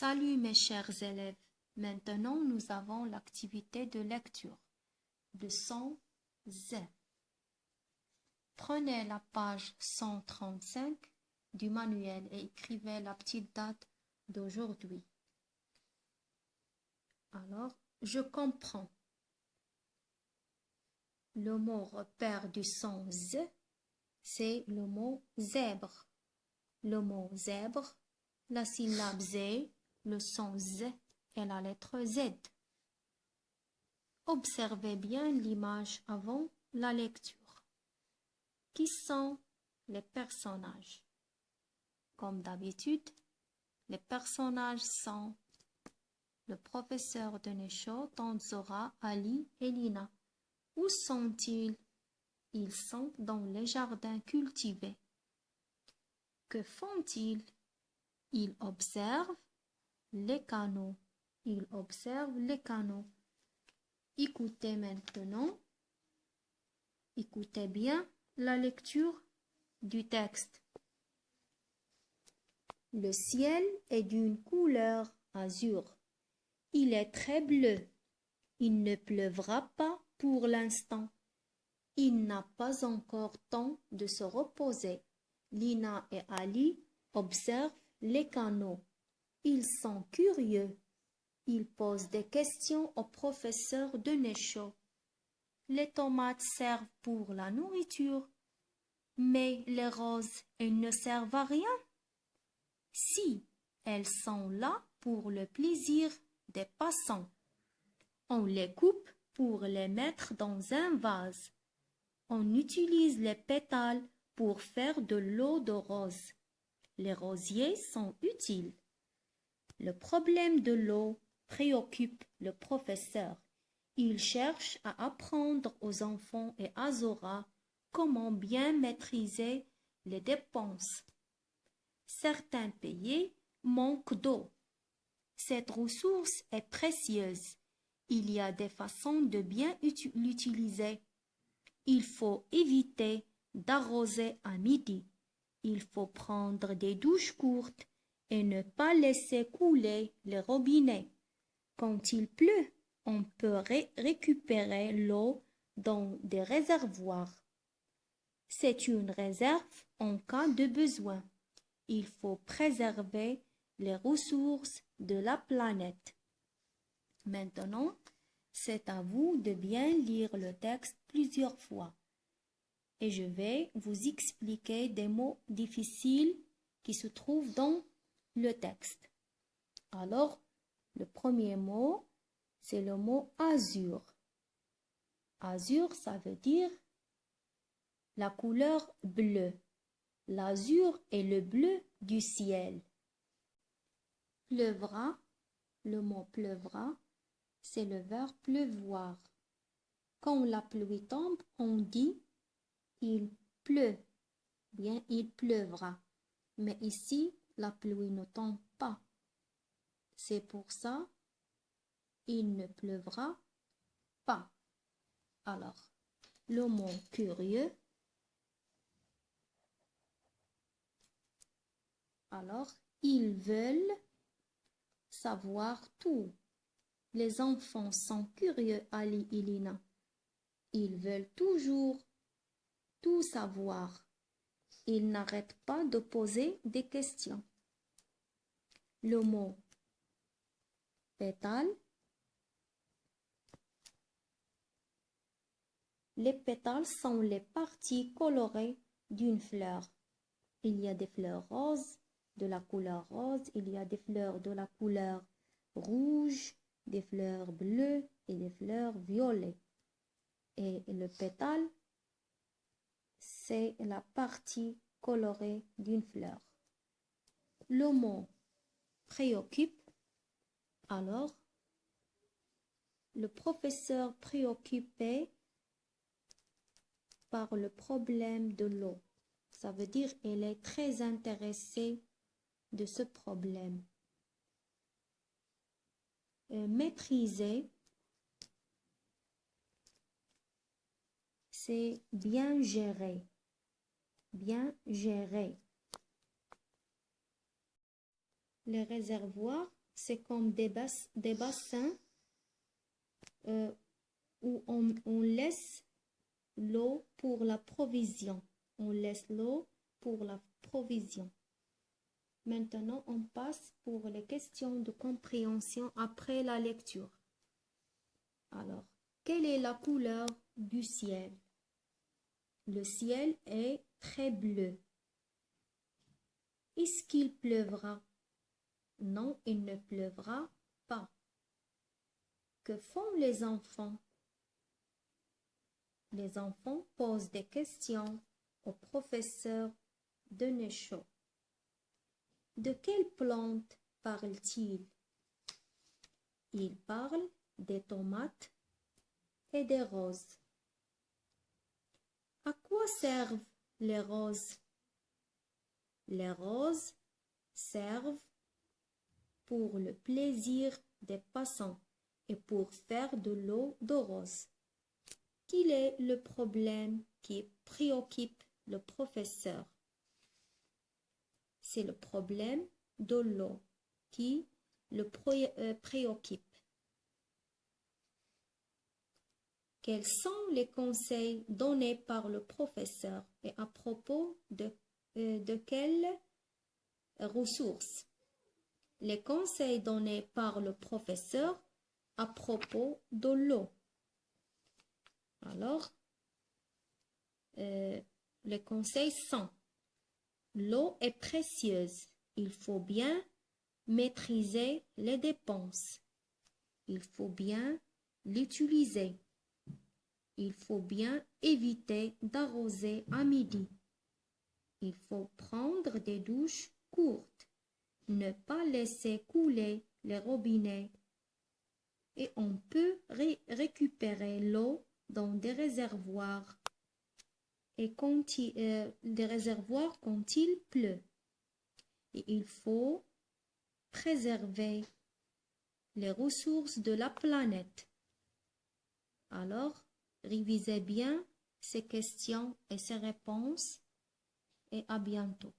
Salut mes chers élèves, maintenant nous avons l'activité de lecture. Leçon Z. Prenez la page 135 du manuel et écrivez la petite date d'aujourd'hui. Alors, je comprends. Le mot repère du son Z, c'est le mot zèbre. Le mot zèbre, la syllabe Z, le son Z et la lettre Z. Observez bien l'image avant la lecture. Qui sont les personnages? Comme d'habitude, les personnages sont le professeur Denesho, Tanzora, Ali et Lina. Où sont-ils? Ils sont dans les jardins cultivés. Que font-ils? Ils observent les canaux. Ils observent les canaux. Écoutez maintenant. Écoutez bien la lecture du texte. Le ciel est d'une couleur azur. Il est très bleu. Il ne pleuvra pas pour l'instant. Il n'a pas encore temps de se reposer. Lina et Ali observent les canaux. Ils sont curieux. Ils posent des questions au professeur Denesho. Les tomates servent pour la nourriture, mais les roses, elles ne servent à rien. Si, elles sont là pour le plaisir des passants. On les coupe pour les mettre dans un vase. On utilise les pétales pour faire de l'eau de rose. Les rosiers sont utiles. Le problème de l'eau préoccupe le professeur. Il cherche à apprendre aux enfants et à Zora comment bien maîtriser les dépenses. Certains pays manquent d'eau. Cette ressource est précieuse. Il y a des façons de bien l'utiliser. Il faut éviter d'arroser à midi. Il faut prendre des douches courtes et ne pas laisser couler les robinets. Quand il pleut, on peut récupérer l'eau dans des réservoirs. C'est une réserve en cas de besoin. Il faut préserver les ressources de la planète. Maintenant, c'est à vous de bien lire le texte plusieurs fois. Et je vais vous expliquer des mots difficiles qui se trouvent dans le texte. Alors, le premier mot, c'est le mot azur. Azur, ça veut dire la couleur bleue. L'azur est le bleu du ciel. Pleuvra, le mot pleuvra, c'est le verbe pleuvoir. Quand la pluie tombe, on dit il pleut, bien il pleuvra. Mais ici, la pluie ne tombe pas. C'est pour ça, il ne pleuvra pas. Alors, le mot curieux. Alors, ils veulent savoir tout. Les enfants sont curieux, Ali et Lina. Ils veulent toujours tout savoir. Ils n'arrêtent pas de poser des questions. Le mot pétale. Les pétales sont les parties colorées d'une fleur. Il y a des fleurs roses, de la couleur rose, il y a des fleurs de la couleur rouge, des fleurs bleues et des fleurs violettes. Et le pétale, c'est la partie colorée d'une fleur. Le mot préoccupe. Alors, le professeur préoccupé par le problème de l'eau. Ça veut dire qu'il est très intéressé de ce problème. Maîtriser, c'est bien gérer. Bien gérer. Les réservoirs, c'est comme des bassins où on laisse l'eau pour la provision. On laisse l'eau pour la provision. Maintenant, on passe pour les questions de compréhension après la lecture. Alors, quelle est la couleur du ciel? Le ciel est très bleu. Est-ce qu'il pleuvra? Non, il ne pleuvra pas. Que font les enfants? Les enfants posent des questions au professeur Denechaud. De quelle plante parle-t-il? Il parle des tomates et des roses. À quoi servent les roses? Les roses servent pour le plaisir des passants et pour faire de l'eau de rose. Quel est le problème qui préoccupe le professeur? C'est le problème de l'eau qui le préoccupe. Quels sont les conseils donnés par le professeur et à propos de quelles ressources? Les conseils donnés par le professeur à propos de l'eau. Alors, les conseils sont: l'eau est précieuse, il faut bien maîtriser les dépenses, il faut bien l'utiliser, il faut bien éviter d'arroser à midi, il faut prendre des douches courtes, ne pas laisser couler les robinets et on peut récupérer l'eau dans des réservoirs et des réservoirs quand il pleut. Et il faut préserver les ressources de la planète. Alors, révisez bien ces questions et ces réponses et à bientôt.